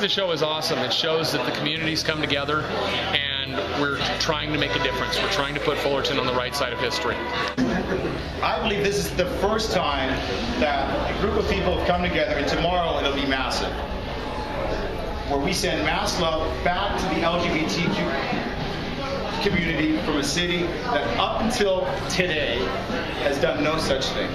the show is awesome. It shows that the communities come together and we're trying to make a difference. We're trying to put Fullerton on the right side of history. I believe this is the first time that a group of people have come together, and tomorrow it'll be massive, where we send mass love back to the LGBTQ community from a city that up until today has done no such thing.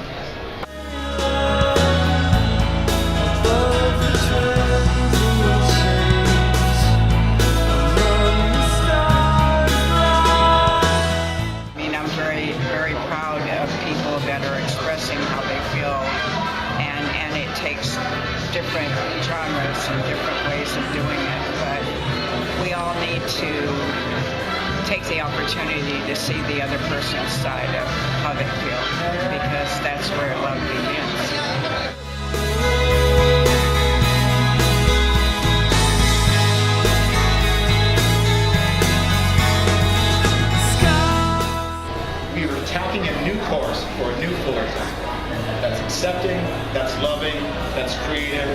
Very proud of people that are expressing how they feel, and it takes different genres and different ways of doing it, but we all need to take the opportunity to see the other person's side of how they feel, because that's where love begins. Attacking a new course for a new Fullerton that's accepting, that's loving, that's creative.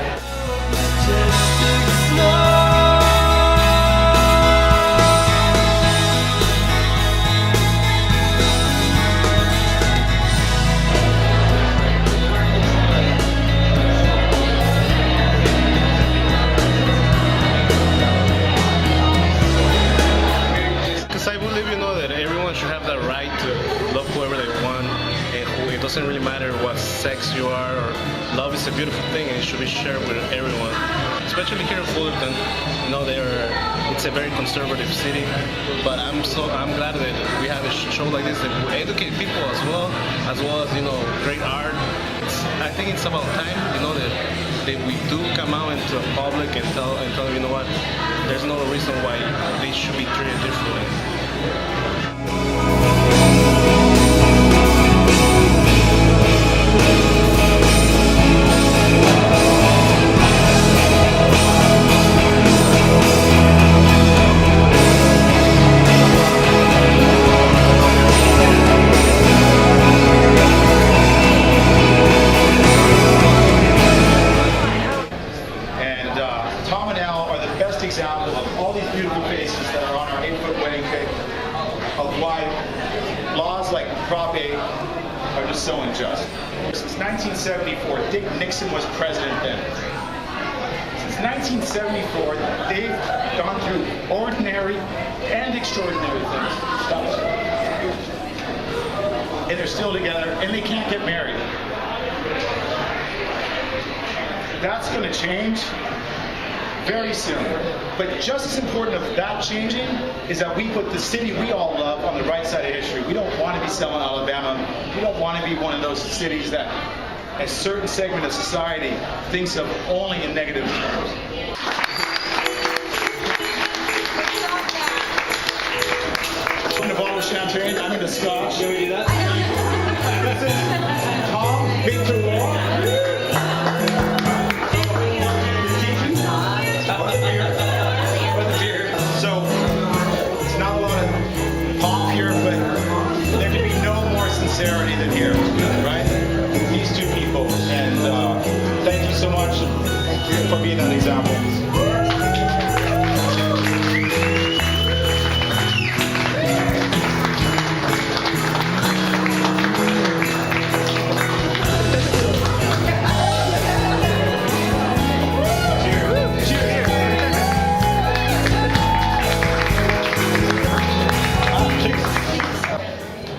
Because I believe, that everyone should have the right to love whoever they want, and it doesn't really matter what sex you are, or love is a beautiful thing and it should be shared with everyone. Especially here in Fullerton, it's a very conservative city, but I'm glad that we have a show like this that will educate people as well as great art. I think it's about time, that we do come out into the public and tell them, what, there's no reason why they should be treated differently. Example of all these beautiful faces that are on our 8-foot wedding cake, of why laws like Prop 8 are just so unjust. Since 1974, Dick Nixon was president then. Since 1974, they've gone through ordinary and extraordinary things. And they're still together, and they can't get married. That's going to change very soon. But just as important of that changing is that we put the city we all love on the right side of history. We don't want to be Selma, Alabama. We don't want to be one of those cities that a certain segment of society thinks of only in negative terms. I'm in a bottle of champagne. I'm in a scotch. Can we do that? This is Tom Victor Law. So it's not a lot of pomp here, but there can be no more sincerity than here, right? These two people, and thank you so much for being that example.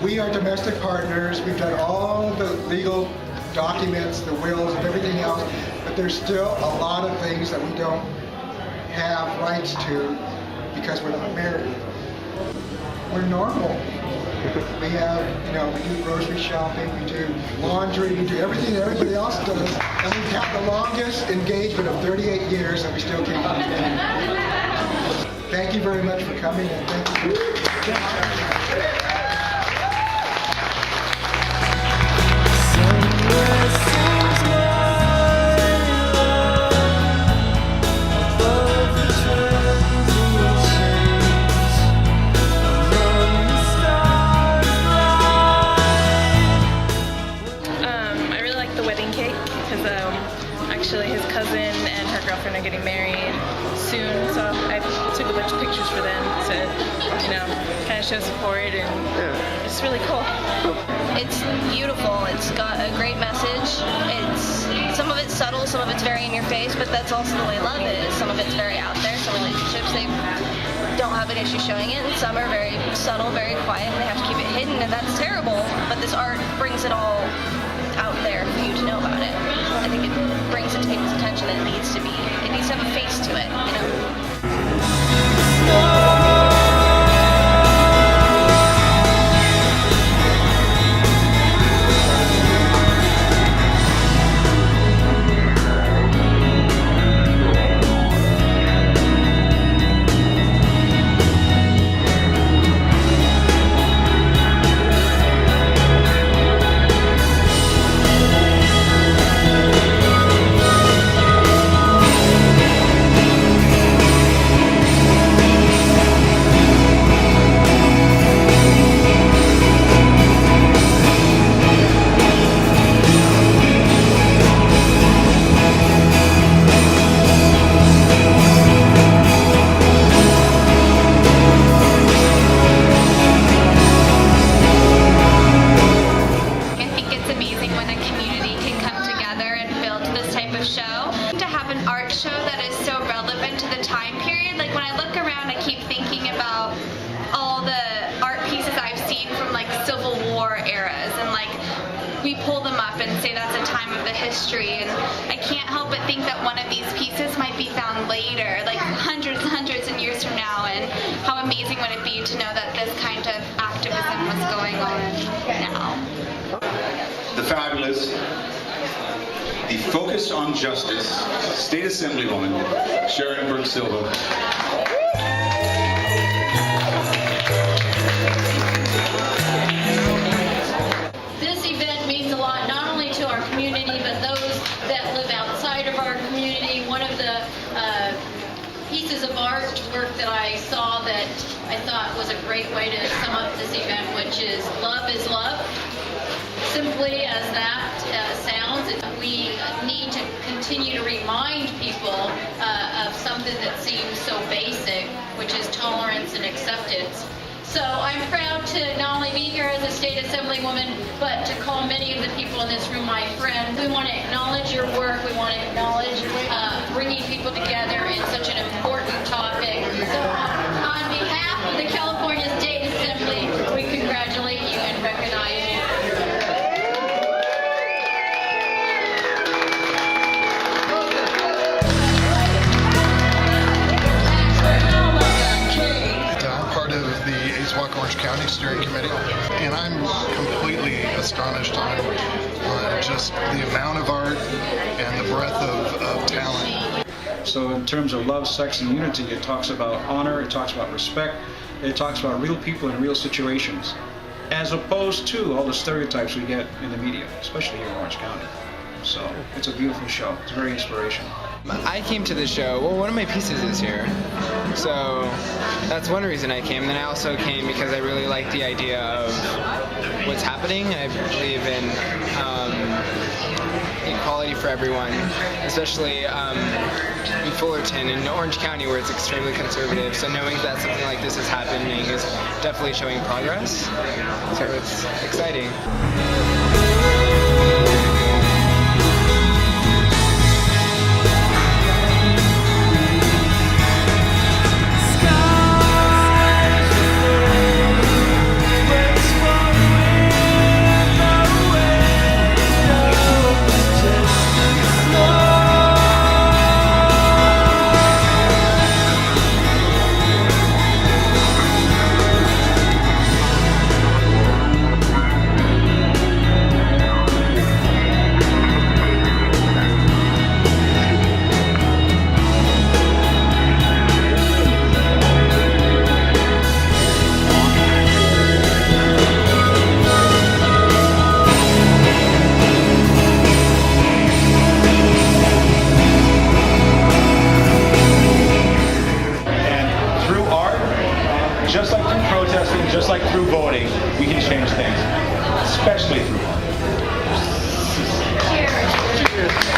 We are domestic partners. We've done all the legal documents, the wills, and everything else, but there's still a lot of things that we don't have rights to because we're not married. We're normal. We have, we do grocery shopping, we do laundry, we do everything that everybody else does, and we've had the longest engagement of 38 years, and we still keep communicating. Thank you very much for coming, and thank you. Actually, his cousin and her girlfriend are getting married, show support, and it's really cool. It's beautiful. It's got a great message. Some of it's subtle, some of it's very in your face, but that's also the way love is. Some of it's very out there. Some relationships, they don't have an issue showing it, and some are very subtle, very quiet, and they have to keep it hidden, and that's terrible. But this art brings it all out there for you to know about it. I think it brings it to people's attention, and it needs to have a face to it, you know? We pull them up and say that's a time of the history, and I can't help but think that one of these pieces might be found later, like hundreds and hundreds of years from now, and how amazing would it be to know that this kind of activism was going on now. The fabulous, the focused on justice, State Assemblywoman Sharon Burke Silva. This event means a lot, not only to our community, but those that live outside of our community. One of the pieces of artwork that I saw that I thought was a great way to sum up this event, which is love is love. Simply as that sounds, we need to continue to remind people of something that seems so basic, which is tolerance and acceptance. So I'm proud to not only be here as a state assemblywoman, but to call many of the people in this room my friend. We want to acknowledge your work. We want to acknowledge bringing people together in such an important topic. So on behalf of the California State Assembly, we congratulate you and recognize you. Orange County Steering Committee, and I'm completely astonished on just the amount of art and the breadth of talent. So in terms of love, sex, and unity, it talks about honor, it talks about respect, it talks about real people in real situations, as opposed to all the stereotypes we get in the media, especially here in Orange County. So it's a beautiful show. It's very inspirational. I came to the show, well, one of my pieces is here, so that's one reason I came. Then I also came because I really like the idea of what's happening. I believe in equality for everyone, especially in Fullerton and Orange County, where it's extremely conservative. So knowing that something like this is happening is definitely showing progress. So it's exciting. Just like through protesting, just like through voting, we can change things, especially through art. Cheers. Cheers.